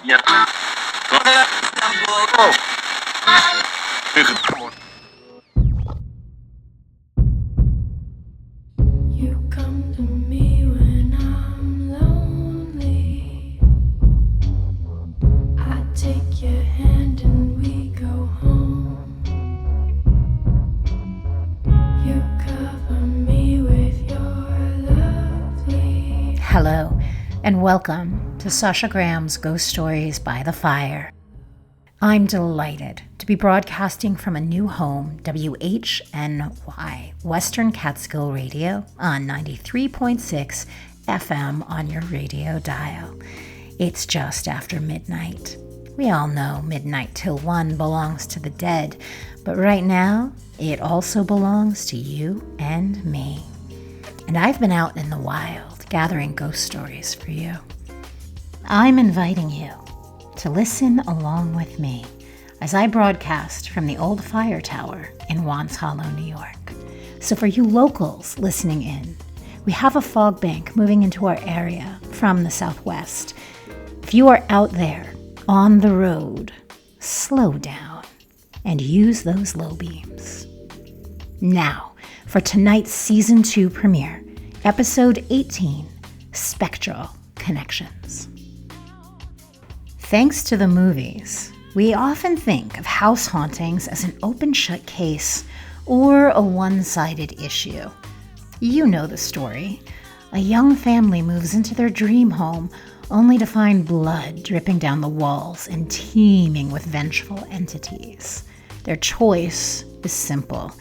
You come to me when I'm lonely. I take your hand and we go home. You cover me with your lovely. Hello, and welcome to Sasha Graham's Ghost Stories by the Fire. I'm delighted to be broadcasting from a new home, WHNY Western Catskill Radio on 93.6 FM on your radio dial. It's just after midnight. We all know midnight till 1 belongs to the dead, but right now, it also belongs to you and me. And I've been out in the wild gathering ghost stories for you. I'm inviting you to listen along with me as I broadcast from the old fire tower in Wands Hollow, New York. So for you locals listening in, we have a fog bank moving into our area from the southwest. If you are out there on the road, slow down and use those low beams. Now, for tonight's Season 2 premiere, Episode 18, Spectral Connections. Thanks to the movies, we often think of house hauntings as an open-shut case or a one-sided issue. You know the story. A young family moves into their dream home only to find blood dripping down the walls and teeming with vengeful entities. Their choice is simple: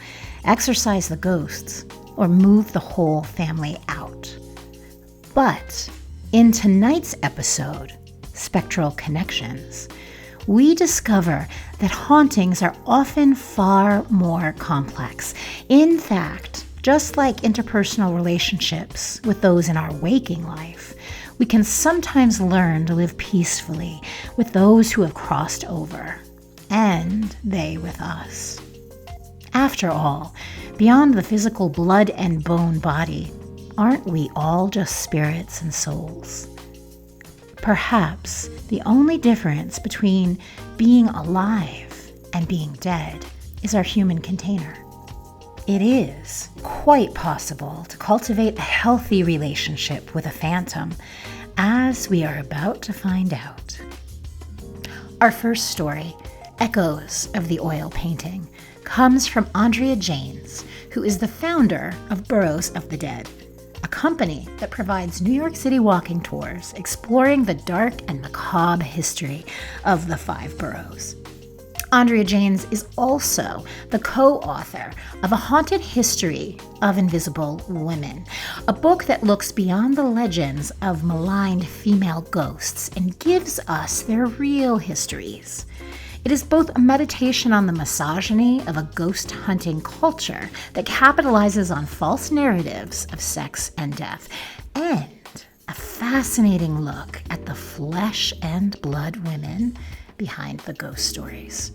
exorcise the ghosts or move the whole family out. But in tonight's episode, Spectral Connections, we discover that hauntings are often far more complex. In fact, just like interpersonal relationships with those in our waking life, we can sometimes learn to live peacefully with those who have crossed over, and they with us. After all, beyond the physical blood and bone body, aren't we all just spirits and souls? Perhaps the only difference between being alive and being dead is our human container. It is quite possible to cultivate a healthy relationship with a phantom, as we are about to find out. Our first story, Echoes of the Oil Painting, comes from Andrea Janes, who is the founder of Boros of the Dead, a company that provides New York City walking tours exploring the dark and macabre history of the 5 boroughs. Andrea Janes is also the co-author of A Haunted History of Invisible Women, a book that looks beyond the legends of maligned female ghosts and gives us their real histories. It is both a meditation on the misogyny of a ghost hunting culture that capitalizes on false narratives of sex and death, and a fascinating look at the flesh and blood women behind the ghost stories.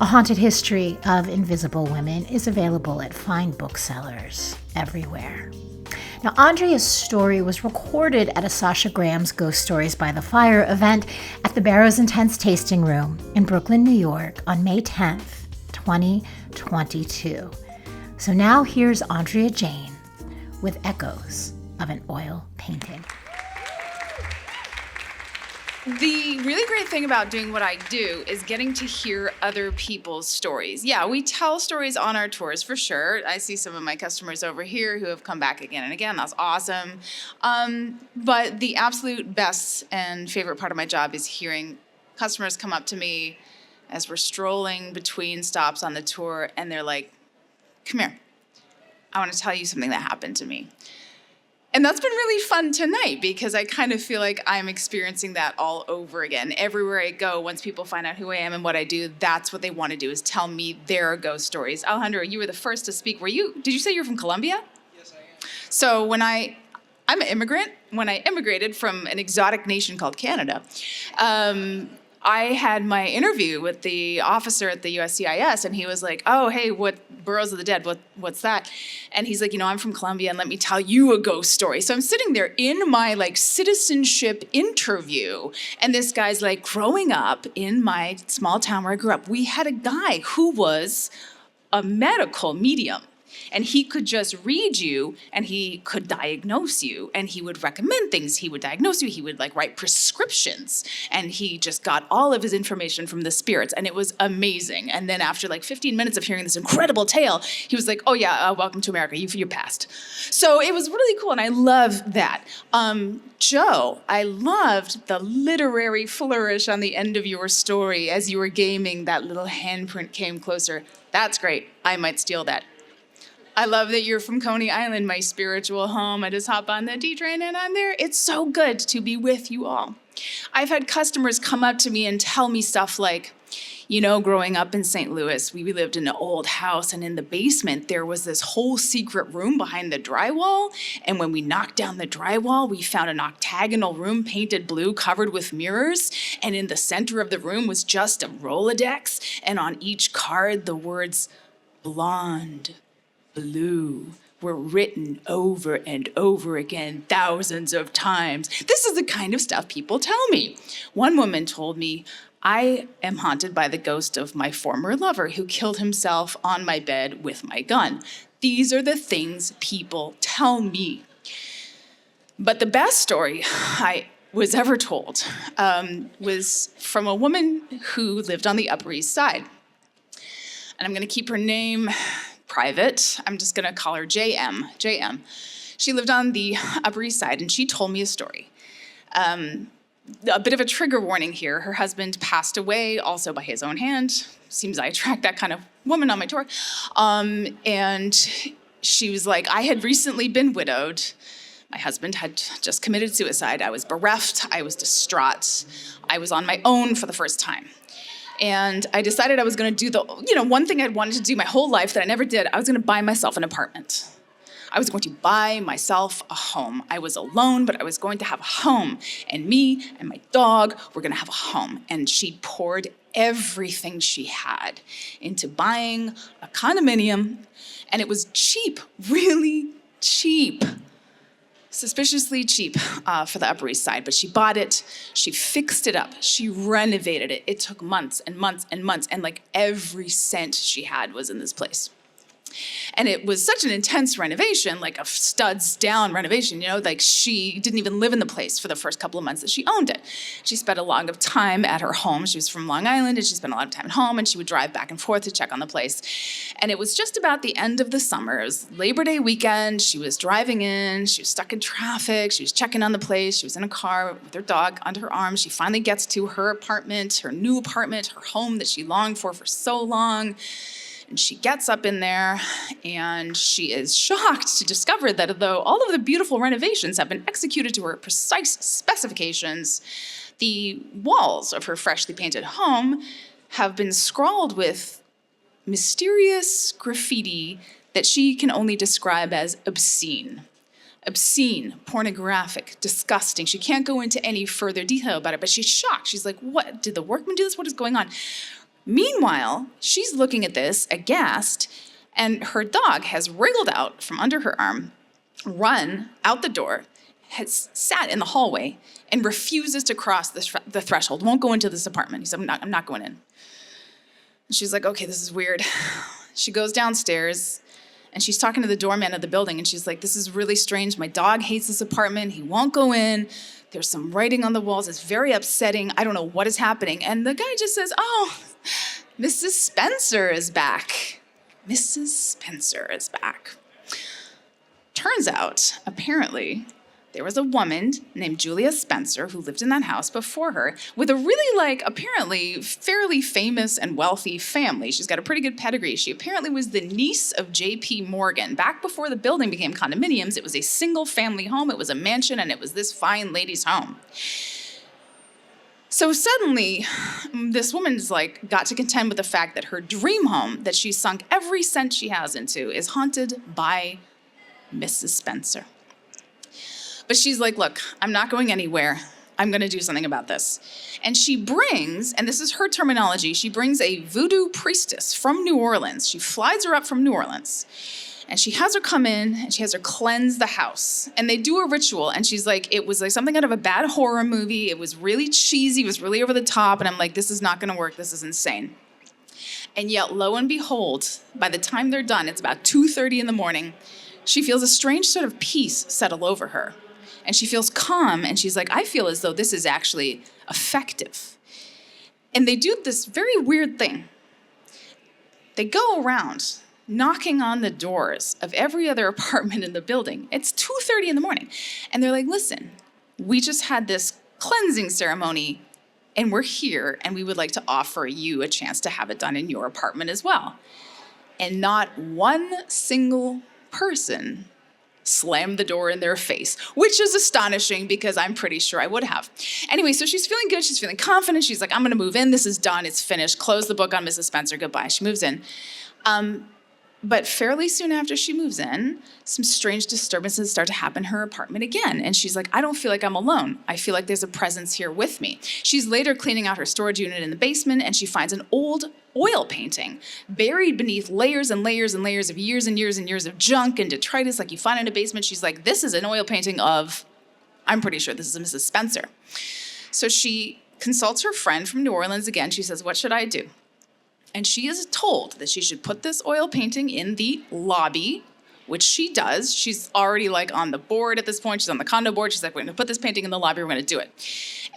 A Haunted History of Invisible Women is available at fine booksellers everywhere. Now, Andrea's story was recorded at a Sasha Graham's Ghost Stories by the Fire event at the Barrows Intense Tasting Room in Brooklyn, New York on May 10th, 2022. So now here's Andrea Jane with Echoes of an Oil Painting. The really great thing about doing what I do is getting to hear other people's stories. Yeah, we tell stories on our tours for sure. I see some of my customers over here who have come back again and again. That's awesome. But the absolute best and favorite part of my job is hearing customers come up to me as we're strolling between stops on the tour, and they're like, "Come here. I want to tell you something that happened to me." And that's been really fun tonight because I kind of feel like I'm experiencing that all over again. Everywhere I go, once people find out who I am and what I do, that's what they want to do, is tell me their ghost stories. Alejandro, you were the first to speak. Did you say you're from Colombia? Yes, I am. So I'm an immigrant. When I immigrated from an exotic nation called Canada, I had my interview with the officer at the USCIS, and he was like, oh, hey, what Burros of the Dead, what's that? And he's like, I'm from Colombia, and let me tell you a ghost story. So I'm sitting there in my like citizenship interview, and this guy's like, growing up in my small town where I grew up, we had a guy who was a medical medium. And he could just read you, and he could diagnose you, and he would recommend things. He would diagnose you. He would like write prescriptions, and he just got all of his information from the spirits, and it was amazing. And then after like 15 minutes of hearing this incredible tale, he was like, "Oh yeah, welcome to America. You're passed." So it was really cool, and I love that. Joe, I loved the literary flourish on the end of your story as you were gaming. That little handprint came closer. That's great. I might steal that. I love that you're from Coney Island, my spiritual home. I just hop on the D train and I'm there. It's so good to be with you all. I've had customers come up to me and tell me stuff like, growing up in St. Louis, we lived in an old house, and in the basement, there was this whole secret room behind the drywall. And when we knocked down the drywall, we found an octagonal room painted blue, covered with mirrors. And in the center of the room was just a Rolodex. And on each card, the words blonde, blue were written over and over again thousands of times. This is the kind of stuff people tell me. One woman told me, I am haunted by the ghost of my former lover who killed himself on my bed with my gun. These are the things people tell me. But the best story I was ever told was from a woman who lived on the Upper East Side. And I'm going to keep her name private. I'm just going to call her JM. She lived on the Upper East Side, and she told me a story. A bit of a trigger warning here. Her husband passed away, also by his own hand. Seems I attract that kind of woman on my tour. And she was like, I had recently been widowed. My husband had just committed suicide. I was bereft. I was distraught. I was on my own for the first time. And I decided I was going to do one thing I'd wanted to do my whole life that I never did. I was going to buy myself an apartment. I was going to buy myself a home. I was alone, but I was going to have a home. And me and my dog were going to have a home. And she poured everything she had into buying a condominium. And it was cheap, really cheap. Suspiciously cheap for the Upper East Side, but she bought it, she fixed it up, she renovated it. It took months and months and months, and like every cent she had was in this place. And it was such an intense renovation, like a studs down renovation, like she didn't even live in the place for the first couple of months that she owned it. She spent a lot of time at her home. She was from Long Island, and she spent a lot of time at home, and she would drive back and forth to check on the place. And it was just about the end of the summer. It was Labor Day weekend. She was driving in. She was stuck in traffic. She was checking on the place. She was in a car with her dog under her arm. She finally gets to her apartment, her new apartment, her home that she longed for so long. And she gets up in there, and she is shocked to discover that although all of the beautiful renovations have been executed to her precise specifications, the walls of her freshly painted home have been scrawled with mysterious graffiti that she can only describe as obscene. Obscene, pornographic, disgusting. She can't go into any further detail about it, but she's shocked. She's like, what? Did the workmen do this? What is going on? Meanwhile, she's looking at this, aghast, and her dog has wriggled out from under her arm, run out the door, has sat in the hallway, and refuses to cross the threshold, won't go into this apartment. He said, I'm not going in. And she's like, okay, this is weird. She goes downstairs, and she's talking to the doorman of the building, and she's like, this is really strange. My dog hates this apartment. He won't go in. There's some writing on the walls. It's very upsetting. I don't know what is happening. And the guy just says, oh, Mrs. Spencer is back. Mrs. Spencer is back. Turns out, apparently, there was a woman named Julia Spencer who lived in that house before her with a really, apparently fairly famous and wealthy family. She's got a pretty good pedigree. She apparently was the niece of J.P. Morgan. Back before the building became condominiums, it was a single-family home. It was a mansion, and it was this fine lady's home. So suddenly, this woman's got to contend with the fact that her dream home that she's sunk every cent she has into is haunted by Mrs. Spencer. But she's like, look, I'm not going anywhere. I'm going to do something about this. And she brings, and this is her terminology, she brings a voodoo priestess from New Orleans. She flies her up from New Orleans. And she has her come in and she has her cleanse the house. And they do a ritual. And she's like, it was like something out of a bad horror movie. It was really cheesy. It was really over the top. And I'm like, this is not going to work. This is insane. And yet, lo and behold, by the time they're done, it's about 2:30 in the morning, she feels a strange sort of peace settle over her. And she feels calm. And she's like, I feel as though this is actually effective. And they do this very weird thing. They go around knocking on the doors of every other apartment in the building. It's 2:30 in the morning. And they're like, listen, we just had this cleansing ceremony and we're here and we would like to offer you a chance to have it done in your apartment as well. And not one single person slammed the door in their face, which is astonishing because I'm pretty sure I would have. Anyway, so she's feeling good. She's feeling confident. She's like, I'm going to move in. This is done. It's finished. Close the book on Mrs. Spencer. Goodbye. She moves in. But fairly soon after she moves in, some strange disturbances start to happen in her apartment again. And she's like, I don't feel like I'm alone. I feel like there's a presence here with me. She's later cleaning out her storage unit in the basement, and she finds an old oil painting buried beneath layers and layers and layers of years and years and years of junk and detritus like you find in a basement. She's like, this is an oil painting of, I'm pretty sure this is a Mrs. Spencer. So she consults her friend from New Orleans again. She says, what should I do? And she is told that she should put this oil painting in the lobby, which she does. She's already like on the board at this point. She's on the condo board. She's like, we're going to put this painting in the lobby. We're going to do it.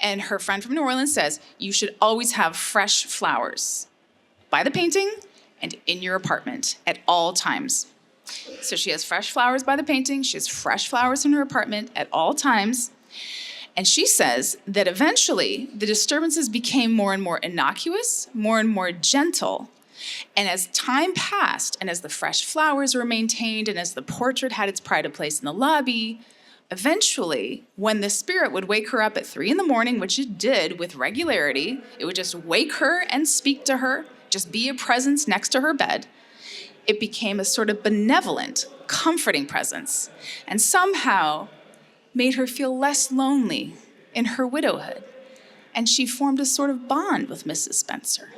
And her friend from New Orleans says, you should always have fresh flowers by the painting and in your apartment at all times. So she has fresh flowers by the painting. She has fresh flowers in her apartment at all times. And she says that eventually the disturbances became more and more innocuous, more and more gentle. And as time passed, and as the fresh flowers were maintained, and as the portrait had its pride of place in the lobby, eventually, when the spirit would wake her up at 3 a.m, which it did with regularity, it would just wake her and speak to her, just be a presence next to her bed. It became a sort of benevolent, comforting presence. And somehow made her feel less lonely in her widowhood. And she formed a sort of bond with Mrs. Spencer.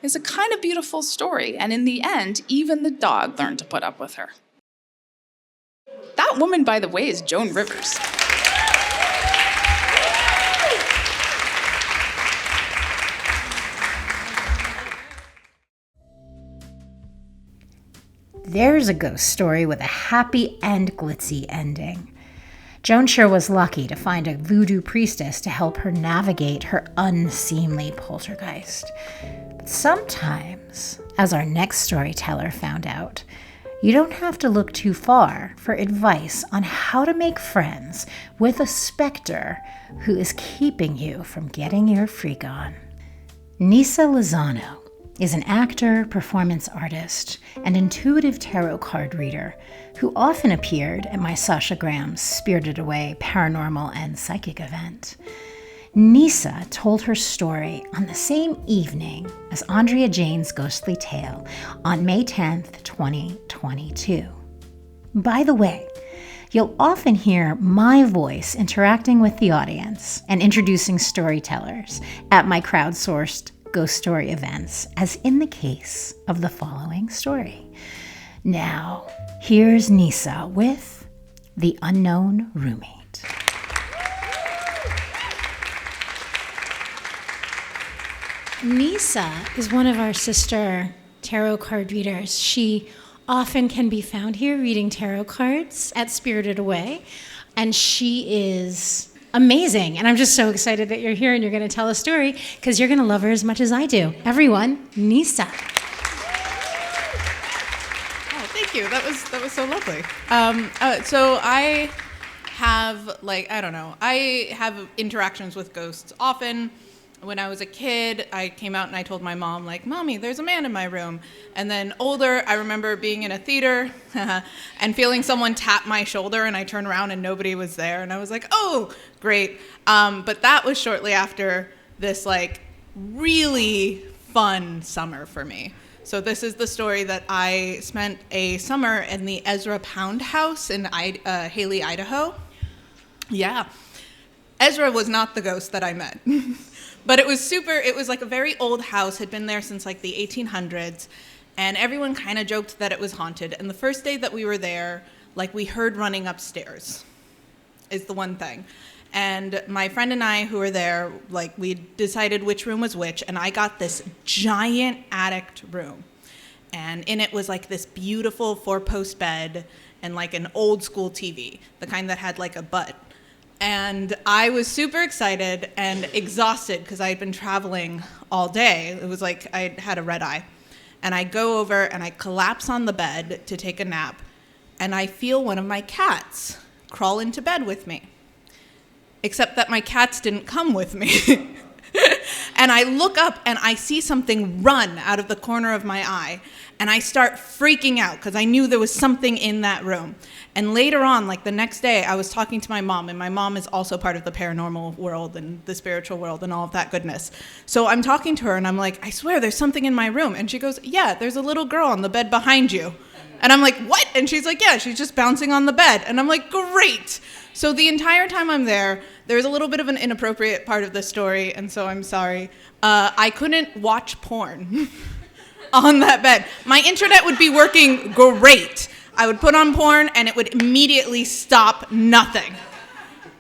It's a kind of beautiful story. And in the end, even the dog learned to put up with her. That woman, by the way, is Joan Rivers. There's a ghost story with a happy and glitzy ending. Joan sure was lucky to find a voodoo priestess to help her navigate her unseemly poltergeist. But sometimes, as our next storyteller found out, you don't have to look too far for advice on how to make friends with a specter who is keeping you from getting your freak on. Neysa Lozano is an actor, performance artist, and intuitive tarot card reader who often appeared at my Sasha Graham's Spirited Away paranormal and psychic event. Neysa told her story on the same evening as Andrea Jane's ghostly tale on May 10th, 2022. By the way, you'll often hear my voice interacting with the audience and introducing storytellers at my crowdsourced ghost story events, as in the case of the following story. Now, here's Neysa with The Unknown Roommate. Neysa is one of our sister tarot card readers. She often can be found here reading tarot cards at Spirited Away, and she is amazing. And I'm just so excited that you're here and you're going to tell a story because you're going to love her as much as I do. Everyone, Neysa. Oh, thank you. That was so lovely. So I have I have interactions with ghosts often. When I was a kid, I came out and I told my mom, like, Mommy, there's a man in my room. And then older, I remember being in a theater and feeling someone tap my shoulder, and I turned around and nobody was there. And I was like, oh, great. But that was shortly after this, like, really fun summer for me. So this is the story that I spent a summer in the Ezra Pound House in Haley, Idaho. Yeah. Ezra was not the ghost that I met. But it was like a very old house, had been there since like the 1800s, and everyone kind of joked that it was haunted. And the first day that we were there, like we heard running upstairs, is the one thing. And my friend and I who were there, like we decided which room was which, and I got this giant attic room. And in it was like this beautiful 4-post bed and like an old school TV, the kind that had like a butt. And I was super excited and exhausted because I had been traveling all day. It was like I had a red eye. And I go over and I collapse on the bed to take a nap. And I feel one of my cats crawl into bed with me. Except that my cats didn't come with me. And I look up and I see something run out of the corner of my eye. And I start freaking out because I knew there was something in that room. And later on, like the next day, I was talking to my mom, and my mom is also part of the paranormal world and the spiritual world and all of that goodness. So I'm talking to her, and I'm like, I swear there's something in my room. And she goes, yeah, there's a little girl on the bed behind you. And I'm like, what? And she's like, yeah, she's just bouncing on the bed. And I'm like, great. So the entire time I'm there's a little bit of an inappropriate part of the story, and so I'm sorry. I couldn't watch porn on that bed. My internet would be working great. I would put on porn, and it would immediately stop nothing.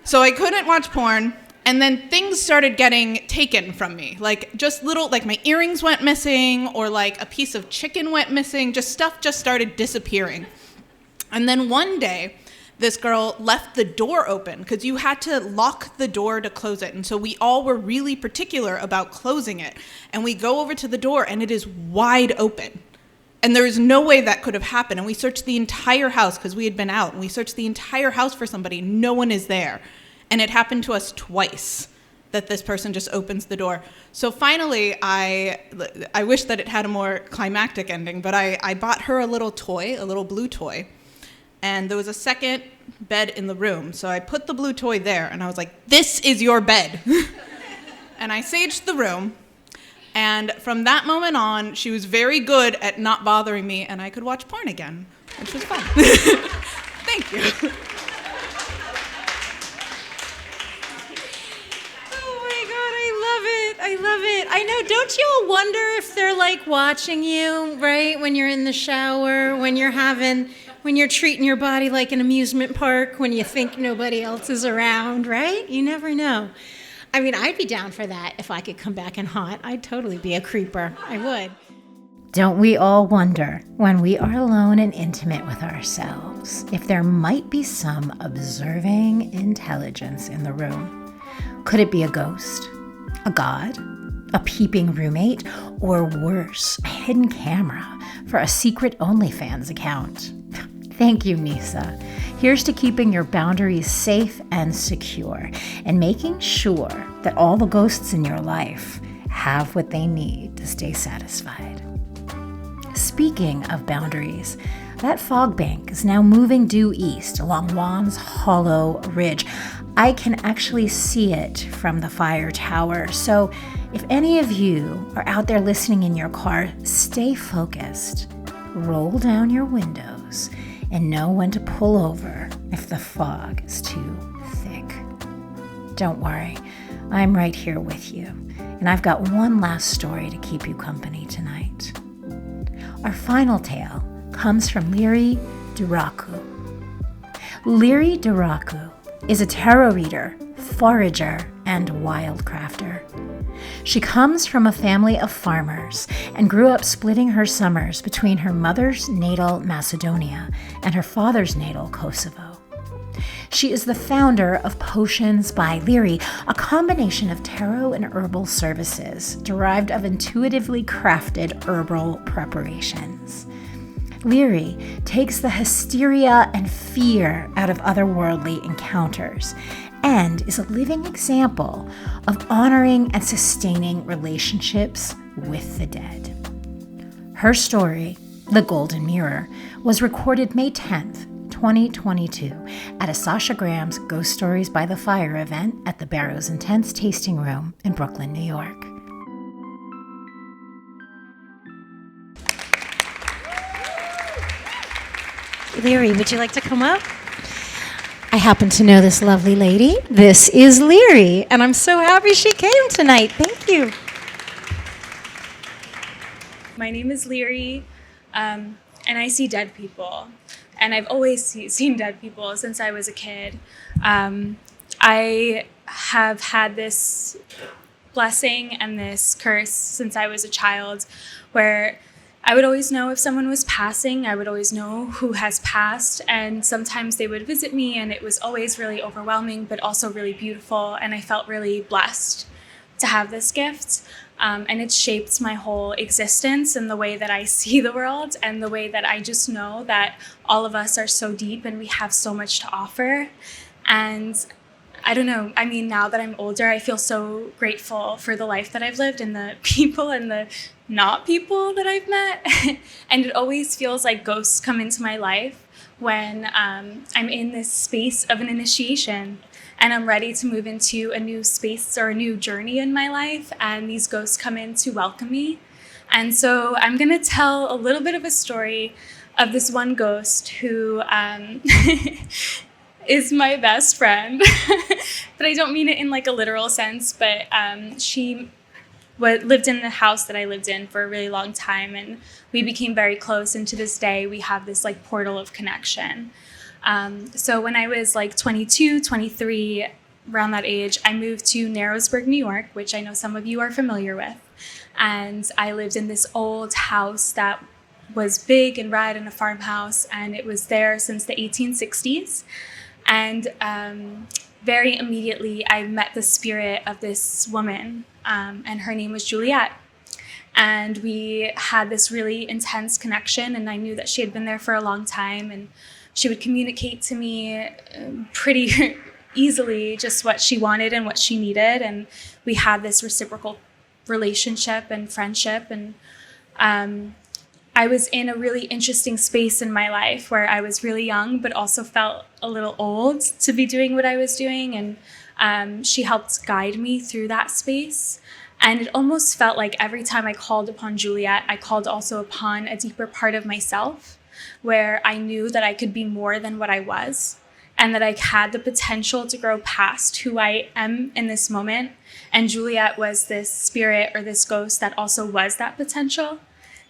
So I couldn't watch porn, and then things started getting taken from me. Like, just little, like my earrings went missing, or like a piece of chicken went missing. Just stuff just started disappearing. And then one day, this girl left the door open because you had to lock the door to close it. And so we all were really particular about closing it. And we go over to the door and it is wide open. And there is no way that could have happened. And we searched the entire house because we had been out. And we searched the entire house for somebody. No one is there. And it happened to us twice that this person just opens the door. So finally, I wish that it had a more climactic ending, but I bought her a little toy, a little blue toy. And there was a second bed in the room. So I put the blue toy there, and I was like, this is your bed. And I saged the room. And from that moment on, she was very good at not bothering me, and I could watch porn again, which was fun. Thank you. Oh my God, I love it. I know, don't you all wonder if they're like watching you, right? When you're in the shower, when you're treating your body like an amusement park, when you think nobody else is around, right? You never know. I mean, I'd be down for that if I could come back and haunt. I'd totally be a creeper. I would. Don't we all wonder, when we are alone and intimate with ourselves, if there might be some observing intelligence in the room? Could it be a ghost, a god, a peeping roommate, or worse, a hidden camera for a secret OnlyFans account? Thank you, Neysa. Here's to keeping your boundaries safe and secure, and making sure that all the ghosts in your life have what they need to stay satisfied. Speaking of boundaries, that fog bank is now moving due east along Wands Hollow Ridge. I can actually see it from the fire tower, so if any of you are out there listening in your car, stay focused, roll down your windows, and know when to pull over if the fog is too thick. Don't worry, I'm right here with you, and I've got one last story to keep you company tonight. Our final tale comes from Liri Duraku. Liri Duraku is a tarot reader, forager, and wildcrafter. She comes from a family of farmers and grew up splitting her summers between her mother's natal Macedonia and her father's natal Kosovo. She is the founder of Potions by Liri, a combination of tarot and herbal services derived of intuitively crafted herbal preparations. Liri takes the hysteria and fear out of otherworldly encounters and is a living example of honoring and sustaining relationships with the dead. Her story, The Golden Mirror, was recorded May 10th, 2022 at a Sasha Graham's Ghost Stories by the Fire event at the Boros Intense Tasting Room in Brooklyn, New York. Liri, would you like to come up? I happen to know this lovely lady. This is Liri, and I'm so happy she came tonight. Thank you. My name is Liri, and I see dead people. And I've always seen dead people since I was a kid. I have had this blessing and this curse since I was a child, where I would always know if someone was passing. I would always know who has passed, and sometimes they would visit me, and it was always really overwhelming, but also really beautiful, and I felt really blessed to have this gift. And it's shaped my whole existence and the way that I see the world, and the way that I just know that all of us are so deep and we have so much to offer. And I don't know, I mean, now that I'm older, I feel so grateful for the life that I've lived and the people and the not people that I've met. And it always feels like ghosts come into my life when I'm in this space of an initiation and I'm ready to move into a new space or a new journey in my life, and these ghosts come in to welcome me. And so I'm gonna tell a little bit of a story of this one ghost who is my best friend. But I don't mean it in like a literal sense, but she lived in the house that I lived in for a really long time, and we became very close, and to this day we have this like portal of connection. So when I was like 22, 23, around that age, I moved to Narrowsburg, New York, which I know some of you are familiar with. And I lived in this old house that was big and red and a farmhouse, and it was there since the 1860s. And very immediately, I met the spirit of this woman, and her name was Juliet. And we had this really intense connection, and I knew that she had been there for a long time, and she would communicate to me pretty easily just what she wanted and what she needed. And we had this reciprocal relationship and friendship. And I was in a really interesting space in my life where I was really young, but also felt a little old to be doing what I was doing. And she helped guide me through that space. And it almost felt like every time I called upon Juliet, I called also upon a deeper part of myself, where I knew that I could be more than what I was, and that I had the potential to grow past who I am in this moment. And Juliet was this spirit or this ghost that also was that potential.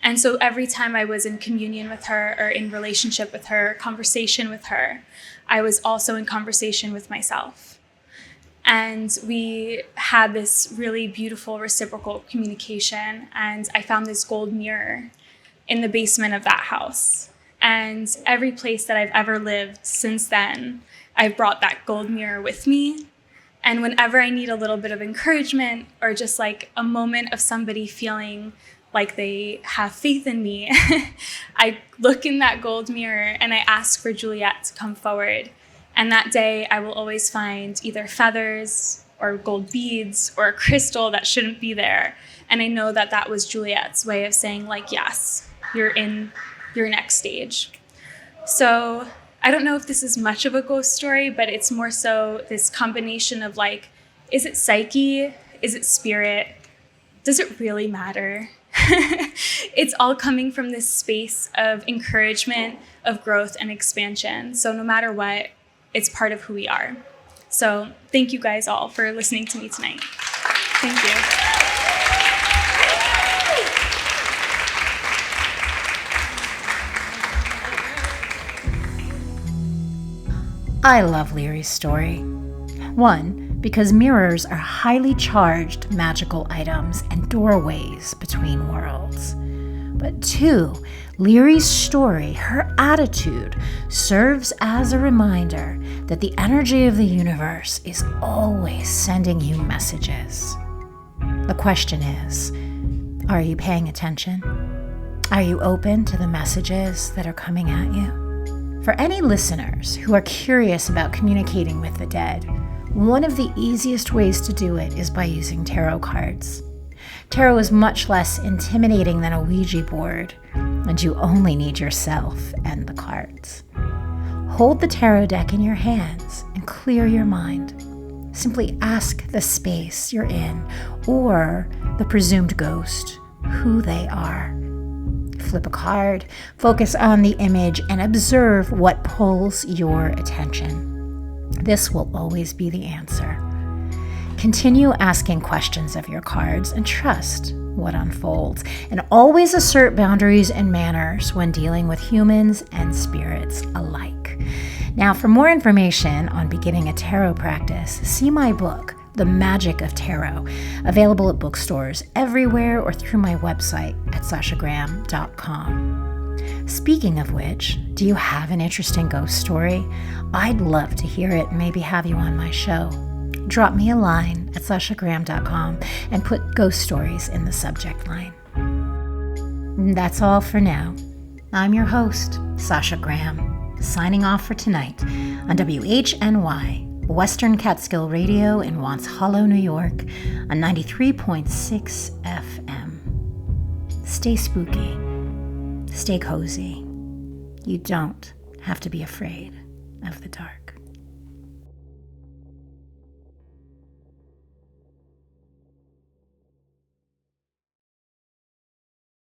And so every time I was in communion with her, or in relationship with her, conversation with her, I was also in conversation with myself. And we had this really beautiful reciprocal communication. And I found this gold mirror in the basement of that house. And every place that I've ever lived since then, I've brought that gold mirror with me. And whenever I need a little bit of encouragement, or just like a moment of somebody feeling like they have faith in me, I look in that gold mirror and I ask for Juliet to come forward. And that day I will always find either feathers or gold beads or a crystal that shouldn't be there. And I know that that was Juliet's way of saying like, yes, you're in your next stage. So I don't know if this is much of a ghost story, but it's more so this combination of like, is it psyche? Is it spirit? Does it really matter? It's all coming from this space of encouragement, of growth and expansion. So no matter what, it's part of who we are. So thank you guys all for listening to me tonight. Thank you. I love Liri's story. 1, because mirrors are highly charged magical items and doorways between worlds. But 2, Liri's story, her attitude, serves as a reminder that the energy of the universe is always sending you messages. The question is, are you paying attention? Are you open to the messages that are coming at you? For any listeners who are curious about communicating with the dead, one of the easiest ways to do it is by using tarot cards. Tarot is much less intimidating than a Ouija board, and you only need yourself and the cards. Hold the tarot deck in your hands and clear your mind. Simply ask the space you're in, or the presumed ghost, who they are. Flip a card, focus on the image, and observe what pulls your attention. this will always be the answer. Continue asking questions of your cards and trust what unfolds. And always assert boundaries and manners when dealing with humans and spirits alike. Now, for more information on beginning a tarot practice, see my book, The Magic of Tarot, available at bookstores everywhere or through my website at sashagraham.com. Speaking of which, do you have an interesting ghost story? I'd love to hear it and maybe have you on my show. Drop me a line at sashagraham.com and put ghost stories in the subject line. That's all for now. I'm your host, Sasha Graham, signing off for tonight on WHNY Western Catskill Radio in Wants Hollow, New York on 93.6 FM. Stay spooky. Stay cozy. You don't have to be afraid of the dark.